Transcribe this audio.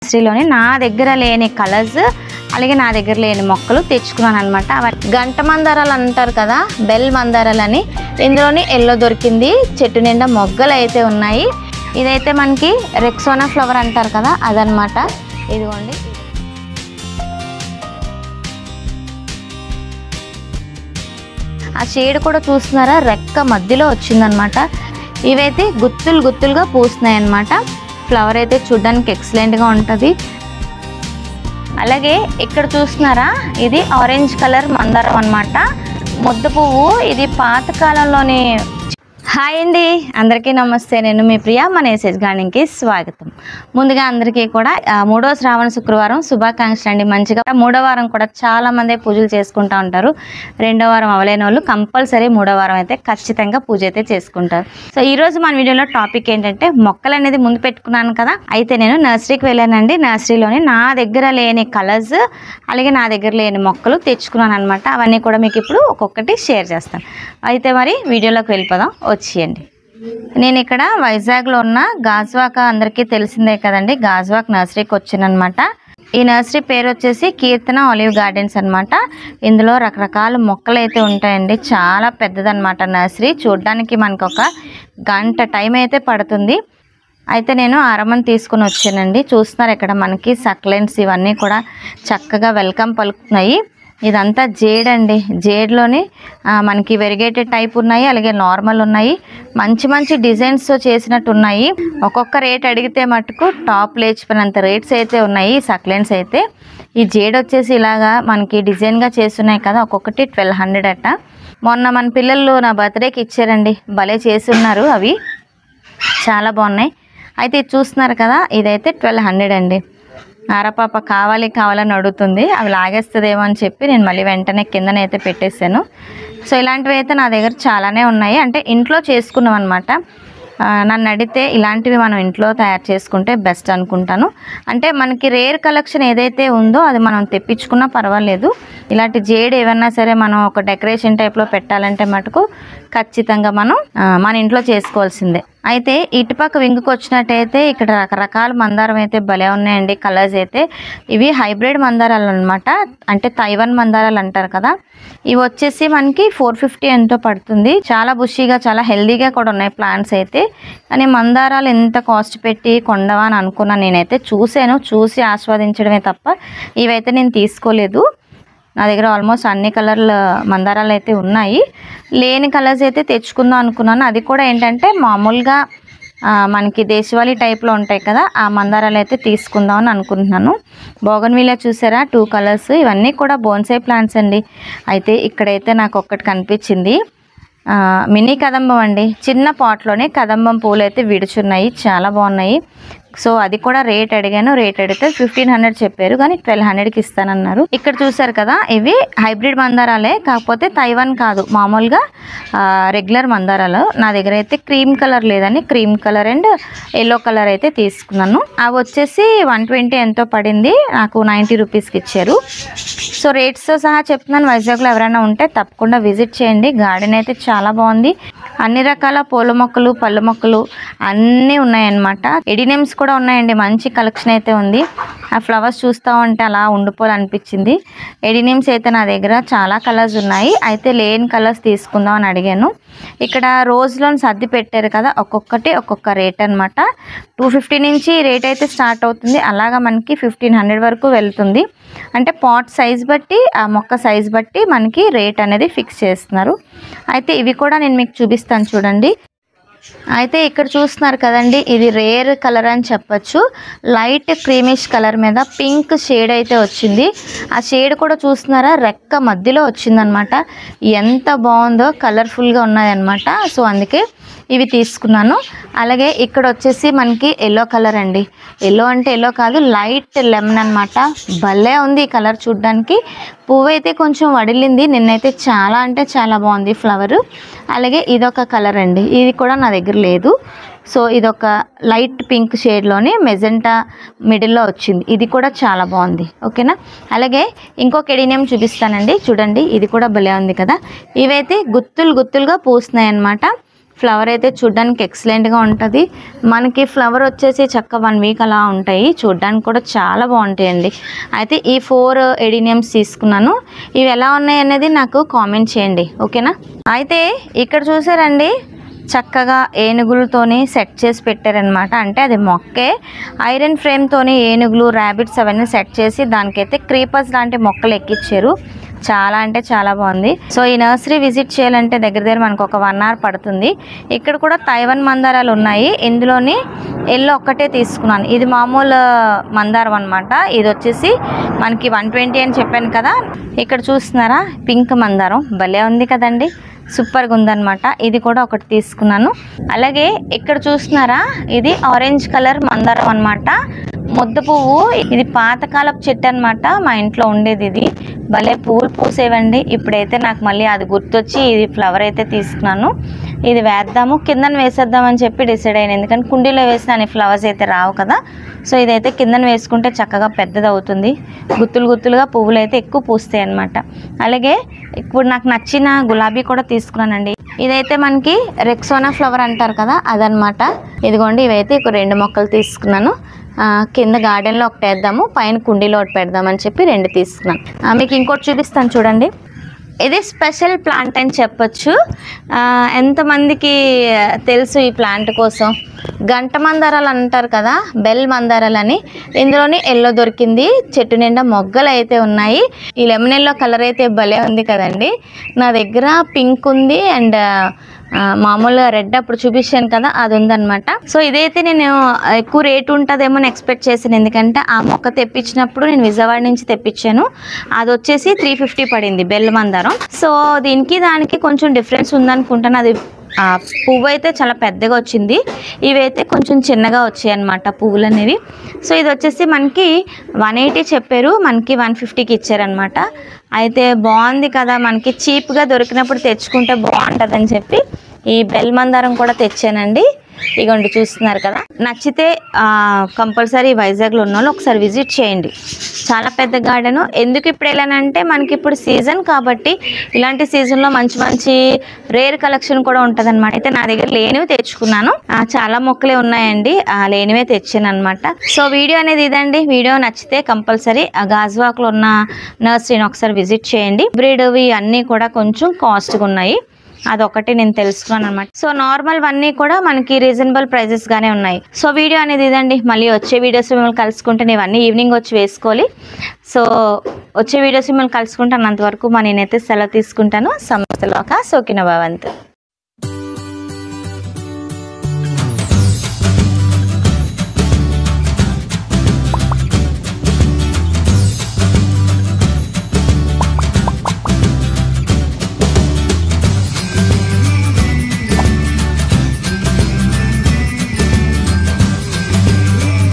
నర్సరీలోని నా దగ్గర లేని కలర్స్ అలాగే నా దగ్గర లేని మొక్కలు తెచ్చుకున్నాను అనమాట. గంట మందారాలు అంటారు కదా, బెల్ మందారాలని. ఇందులోని ఎల్లో దొరికింది. చెట్టు నిండా మొగ్గలు అయితే ఉన్నాయి. ఇదైతే మనకి రెక్సోనా ఫ్లవర్ అంటారు కదా, అదనమాట. ఇదిగోండి, ఆ షేడ్ కూడా చూస్తున్నారా, రెక్క మధ్యలో వచ్చిందనమాట. ఇవైతే గుత్తులు గుత్తులుగా పూస్తున్నాయి అన్నమాట. ఫ్లవర్ అయితే చూడడానికి ఎక్సలెంట్గా ఉంటుంది. అలాగే ఇక్కడ చూస్తున్నారా, ఇది ఆరెంజ్ కలర్ మందారం అన్నమాట, ముద్ద పువ్వు. ఇది పాతకాలంలోని. హాయ్ అండి, అందరికీ నమస్తే. నేను మీ ప్రియా. మన ఎస్ఎస్ గార్డెనింగ్కి స్వాగతం. ముందుగా అందరికీ కూడా 3వ శ్రావణ శుక్రవారం శుభాకాంక్షలు అండి. మంచిగా 3వ వారం కూడా చాలామంది పూజలు చేసుకుంటూ ఉంటారు. 2వ వారం అవలేని వాళ్ళు కంపల్సరీ 3వ వారం అయితే ఖచ్చితంగా పూజ అయితే చేసుకుంటారు. సో ఈరోజు మన వీడియోలో టాపిక్ ఏంటంటే, మొక్కలు అనేది ముందు పెట్టుకున్నాను కదా, అయితే నేను నర్సరీకి వెళ్ళానండి. నర్సరీలోని నా దగ్గర లేని కలర్స్ అలాగే నా దగ్గర లేని మొక్కలు తెచ్చుకున్నాను అనమాట. అవన్నీ కూడా మీకు ఇప్పుడు ఒక్కొక్కటి షేర్ చేస్తాను. అయితే మరి వీడియోలోకి వెళ్ళిపోదాం, వచ్చేయండి. నేను ఇక్కడ వైజాగ్లో ఉన్న గాజువాక, అందరికీ తెలిసిందే కదండి, గాజువాక నర్సరీకి వచ్చానమాట. ఈ నర్సరీ పేరు వచ్చేసి కీర్తన ఆలివ్ గార్డెన్స్ అనమాట. ఇందులో రకరకాల మొక్కలు అయితే ఉంటాయండి. చాలా పెద్దదన్నమాట నర్సరీ. చూడడానికి మనకు ఒక గంట టైం అయితే పడుతుంది. అయితే నేను అరమని తీసుకుని వచ్చానండి. చూస్తున్నారు ఇక్కడ మనకి సక్లెంట్స్ ఇవన్నీ కూడా చక్కగా వెల్కమ్ పలుకుతున్నాయి. ఇదంతా జేడ్ అండి. జేడ్లోని మనకి వెరిగేటెడ్ టైప్ ఉన్నాయి, అలాగే నార్మల్ ఉన్నాయి. మంచి మంచి డిజైన్స్ చేసినట్టు ఉన్నాయి. ఒక్కొక్క రేట్ అడిగితే మటుకు టాప్ లేచిపోయినంత రేట్స్ అయితే ఉన్నాయి ఈ సక్లెంట్స్ అయితే. ఈ జేడ్ వచ్చేసి ఇలాగా మనకి డిజైన్గా చేస్తున్నాయి కదా, ఒక్కొక్కటి 1200 అట. మొన్న మన పిల్లలు నా బర్త్డేకి ఇచ్చారండి, భలే చేసి ఉన్నారు. అవి చాలా బాగున్నాయి. అయితే ఇది చూస్తున్నారు కదా, ఇదైతే 1200 అండి. ఆరపాప కావాలని అడుగుతుంది. అవి లాగేస్తుందేమో అని చెప్పి నేను మళ్ళీ వెంటనే కిందనైతే పెట్టేశాను. సో ఇలాంటివి అయితే నా దగ్గర చాలానే ఉన్నాయి. అంటే ఇంట్లో చేసుకున్నాం అనమాట. నన్ను అడిగితే ఇలాంటివి మనం ఇంట్లో తయారు చేసుకుంటే బెస్ట్ అనుకుంటాను. అంటే మనకి రేర్ కలెక్షన్ ఏదైతే ఉందో అది మనం తెప్పించుకున్నా పర్వాలేదు. ఇలాంటి జేడ్ ఏమన్నా సరే మనం ఒక డెకరేషన్ టైప్లో పెట్టాలంటే మటుకు ఖచ్చితంగా మనం మన ఇంట్లో చేసుకోవాల్సిందే. అయితే ఇటుపక్క వింగుకి వచ్చినట్టయితే ఇక్కడ రకరకాల మందారం అయితే భలే ఉన్నాయండి. కలర్స్ అయితే ఇవి హైబ్రిడ్ మందారాలు అనమాట. అంటే తైవాన్ మందారాలు అంటారు కదా. ఇవి వచ్చేసి మనకి 450 ఎంతో పడుతుంది. చాలా బుషీగా, చాలా హెల్దీగా కూడా ఉన్నాయి ప్లాంట్స్ అయితే. కానీ మందారాలు ఎంత కాస్ట్ పెట్టి కొండవా అని అనుకున్నాను. నేనైతే చూసి ఆస్వాదించడమే తప్ప ఇవైతే నేను తీసుకోలేదు. నా దగ్గర ఆల్మోస్ట్ అన్ని కలర్ల మందారాలు అయితే ఉన్నాయి. లేని కలర్స్ అయితే తెచ్చుకుందాం అనుకున్నాను. అది కూడా ఏంటంటే మామూలుగా మనకి దేశవాళీ టైప్లో ఉంటాయి కదా, ఆ మందారాలు అయితే తీసుకుందాం అని అనుకుంటున్నాను. బోగన్విలియా చూసారా, 2 కలర్స్. ఇవన్నీ కూడా బోన్సై ప్లాంట్స్ అండి. అయితే ఇక్కడైతే నాకు ఒక్కటి కనిపించింది, మినీ కదంబం అండి. చిన్న పాట్లోనే కదంబం పూలు అయితే విడుచున్నాయి, చాలా బాగున్నాయి. సో అది కూడా రేట్ అడిగాను. రేట్ అడిగితే 1500 చెప్పారు, కానీ 1200కి ఇస్తానన్నారు. ఇక్కడ చూసారు కదా, ఇవి హైబ్రిడ్ మందారాలే, కాకపోతే తైవాన్ కాదు, మామూలుగా రెగ్యులర్ మందారాలు. నా దగ్గర అయితే క్రీమ్ కలర్ లేదని cream colour and yellow colour అయితే తీసుకున్నాను. అవి వచ్చేసి 120 ఎంతో పడింది, నాకు 90 రూపీస్కి ఇచ్చారు. సో రేట్స్తో సహా చెప్తున్నాను. వైజాగ్లో ఎవరైనా ఉంటే తప్పకుండా విజిట్ చేయండి. గార్డెన్ అయితే చాలా బాగుంది. అన్ని రకాల పూల మొక్కలు, పళ్ళ మొక్కలు అన్నీ ఉన్నాయన్నమాట. ఎడినిమ్స్ కూడా ఉన్నాయండి. మంచి కలెక్షన్ అయితే ఉంది. ఆ ఫ్లవర్స్ చూస్తూ ఉంటే అలా ఉండిపోవాలనిపించింది. ఎడినిమ్స్ అయితే నా దగ్గర చాలా కలర్స్ ఉన్నాయి. అయితే లేని కలర్స్ తీసుకుందాం అని అడిగాను. ఇక్కడ రోజ్లోని సర్ది పెట్టారు కదా, ఒక్కొక్కటి ఒక్కొక్క రేట్ అనమాట. 250 నుంచి రేట్ అయితే స్టార్ట్ అవుతుంది. అలాగా మనకి 1500 వరకు వెళ్తుంది. అంటే పాట్ సైజ్ బట్టి, ఆ మొక్క సైజ్ బట్టి మనకి రేట్ అనేది ఫిక్స్ చేస్తున్నారు. అయితే ఇవి కూడా నేను మీకు చూపిస్తాను చూడండి. అయితే ఇక్కడ చూస్తున్నారు కదండి, ఇది రేర్ కలర్ అని చెప్పచ్చు. లైట్ క్రీమిష్ కలర్ మీద పింక్ షేడ్ అయితే వచ్చింది. ఆ షేడ్ కూడా చూస్తున్నారా, రెక్క మధ్యలో వచ్చిందనమాట. ఎంత బాగుందో, కలర్ఫుల్గా ఉన్నాయన్నమాట. సో అందుకే ఇవి తీసుకున్నాను. అలాగే ఇక్కడ వచ్చేసి మనకి ఎల్లో కలర్ అండి. ఎల్లో అంటే ఎల్లో కాదు, లైట్ లెమన్ అనమాట. భలే ఉంది ఈ కలర్ చూడడానికి. పువ్వు అయితే కొంచెం వడిలింది. నిన్నైతే చాలా అంటే చాలా బాగుంది ఫ్లవరు. అలాగే ఇదొక కలర్ అండి, ఇది కూడా నా దగ్గర లేదు. సో ఇదొక లైట్ పింక్ షేడ్లోనే మెజెంటా మిడిల్లో వచ్చింది. ఇది కూడా చాలా బాగుంది. ఓకేనా. అలాగే ఇంకొక ఎడినియం చూపిస్తానండి, చూడండి. ఇది కూడా భలే ఉంది కదా. ఇవైతే గుత్తులుగా పూస్తున్నాయి అన్నమాట. ఫ్లవర్ అయితే చూడ్డానికి ఎక్సలెంట్గా ఉంటుంది. మనకి ఫ్లవర్ వచ్చేసి చక్క 1 వీక్ అలా ఉంటాయి. చూడ్డానికి కూడా చాలా బాగుంటాయండి. అయితే ఈ 4 ఎడినియమ్స్ తీసుకున్నాను. ఇవి ఎలా ఉన్నాయి అనేది నాకు కామెంట్ చేయండి, ఓకేనా. అయితే ఇక్కడ చూసారండి, చక్కగా ఏనుగులతోని సెట్ చేసి పెట్టారనమాట. అంటే అది మొక్కే ఐరన్ ఫ్రేమ్తోని ఏనుగులు, ర్యాబిట్స్ అవన్నీ సెట్ చేసి దానికైతే క్రీపర్స్ లాంటి మొక్కలు ఎక్కిచ్చారు. చాలా అంటే చాలా బాగుంది. సో ఈ నర్సరీ విజిట్ చేయాలంటే దగ్గర మనకు ఒక 1 అవర్ పడుతుంది. ఇక్కడ కూడా తైవాన్ మందారాలు ఉన్నాయి. ఇందులోని ఎల్లో ఒక్కటే తీసుకున్నాను. ఇది మామూలు మందారం అనమాట. ఇది వచ్చేసి మనకి 120 అని చెప్పాను కదా. ఇక్కడ చూస్తున్నారా, పింక్ మందారం భలే ఉంది కదండి, సూపర్గా ఉందన్నమాట. ఇది కూడా ఒకటి తీసుకున్నాను. అలాగే ఇక్కడ చూస్తున్నారా, ఇది ఆరెంజ్ కలర్ మందారం అనమాట. ముద్ద పువ్వు, ఇది పాతకాలపు చెట్టు అనమాట. మా ఇంట్లో ఉండేది ఇది. భలే పువ్వులు పూసేవండి. ఇప్పుడైతే నాకు మళ్ళీ అది గుర్తొచ్చి ఇది ఫ్లవర్ అయితే తీసుకున్నాను. ఇది వేద్దాము, కిందన వేసేద్దామని చెప్పి డిసైడ్ అయ్యాను. ఎందుకంటే కుండీలో వేసిన ఫ్లవర్స్ అయితే రావు కదా. సో ఇదైతే కిందన వేసుకుంటే చక్కగా పెద్దది అవుతుంది. గుత్తులు గుత్తులుగా పువ్వులు అయితే ఎక్కువ పూస్తాయి అన్నమాట. అలాగే ఇప్పుడు నాకు నచ్చిన గులాబీ కూడా తీసుకున్నానండి. ఇదైతే మనకి రెక్సోనా ఫ్లవర్ అంటారు కదా, అదనమాట. ఇదిగోండి, ఇవైతే ఒక 2 మొక్కలు తీసుకున్నాను. కింద గార్డెన్లో ఒకటి వేద్దాము, పైన కుండీలో ఒకటి పెడదామని చెప్పి 2 తీసుకున్నాను. మీకు ఇంకోటి చూపిస్తాను చూడండి. ఇది స్పెషల్ ప్లాంట్ అని చెప్పొచ్చు. ఎంతమందికి తెలుసు ఈ ప్లాంట్ కోసం? గంట మందారాలు అంటారు కదా, బెల్ మందారాలు అని. ఇందులోని ఎల్లో దొరికింది. చెట్టు నిండా మొగ్గలు అయితే ఉన్నాయి. ఈ లెమన్ ఎల్లో కలర్ అయితే భలే ఉంది కదండి. నా దగ్గర పింక్ ఉంది అండ్ మామూలుగా రెడ్ అప్పుడు చూపించాను కదా, అది ఉందన్నమాట. సో ఇదైతే నేను ఎక్కువ రేటు ఉంటుందేమో అని ఎక్స్పెక్ట్ చేశాను. ఎందుకంటే ఆ మొక్క తెప్పించినప్పుడు నేను విజయవాడ నుంచి తెప్పించాను. అది వచ్చేసి 350 పడింది బెల్ మందారం. సో దీనికి దానికి కొంచెం డిఫరెన్స్ ఉందనుకుంటాను. అది పువ్వు అయితే చాలా పెద్దగా వచ్చింది, ఇవైతే కొంచెం చిన్నగా వచ్చాయి అన్నమాట పువ్వులు అనేవి. సో ఇది వచ్చేసి మనకి 180 చెప్పారు, మనకి 150కి ఇచ్చారనమాట. అయితే బాగుంది కదా, మనకి చీప్గా దొరికినప్పుడు తెచ్చుకుంటే బాగుంటుందని చెప్పి ఈ బెల్ మందారం కూడా తెచ్చానండి. ఇగోండి చూస్తున్నారు కదా. నచ్చితే కంపల్సరీ వైజాగ్లో ఉన్న వాళ్ళు ఒకసారి విజిట్ చేయండి. చాలా పెద్ద గార్డెను. ఎందుకు ఇప్పుడు వెళ్ళానంటే మనకి ఇప్పుడు సీజన్ కాబట్టి, ఇలాంటి సీజన్లో మంచి మంచి రేర్ కలెక్షన్ కూడా ఉంటుంది అనమాట. అయితే నా దగ్గర లేనివి తెచ్చుకున్నాను. చాలా మొక్కలే ఉన్నాయండి, లేనివే తెచ్చాను అనమాట. సో వీడియో అనేది ఇదండి. వీడియో నచ్చితే కంపల్సరీ గాజువాక్లో ఉన్న నర్సరీని ఒకసారి విజిట్ చేయండి. బ్రీడ్వి అన్నీ కూడా కొంచెం కాస్ట్గా ఉన్నాయి, అదొకటి నేను తెలుసుకున్నాను అనమాట. సో నార్మల్ అన్నీ కూడా మనకి రీజనబుల్ ప్రైజెస్ గానే ఉన్నాయి. సో వీడియో అనేది ఇదండి. మళ్ళీ వచ్చే వీడియోస్ మిమ్మల్ని కలుసుకుంటే నేనన్నీ ఈవినింగ్ వచ్చి వేసుకోవాలి. సో వచ్చే వీడియోస్ మిమ్మల్ని కలుసుకుంటాను. అంతవరకు నేనైతే సెలవు తీసుకుంటాను. సమస్తలోక సోకిన భవంతు.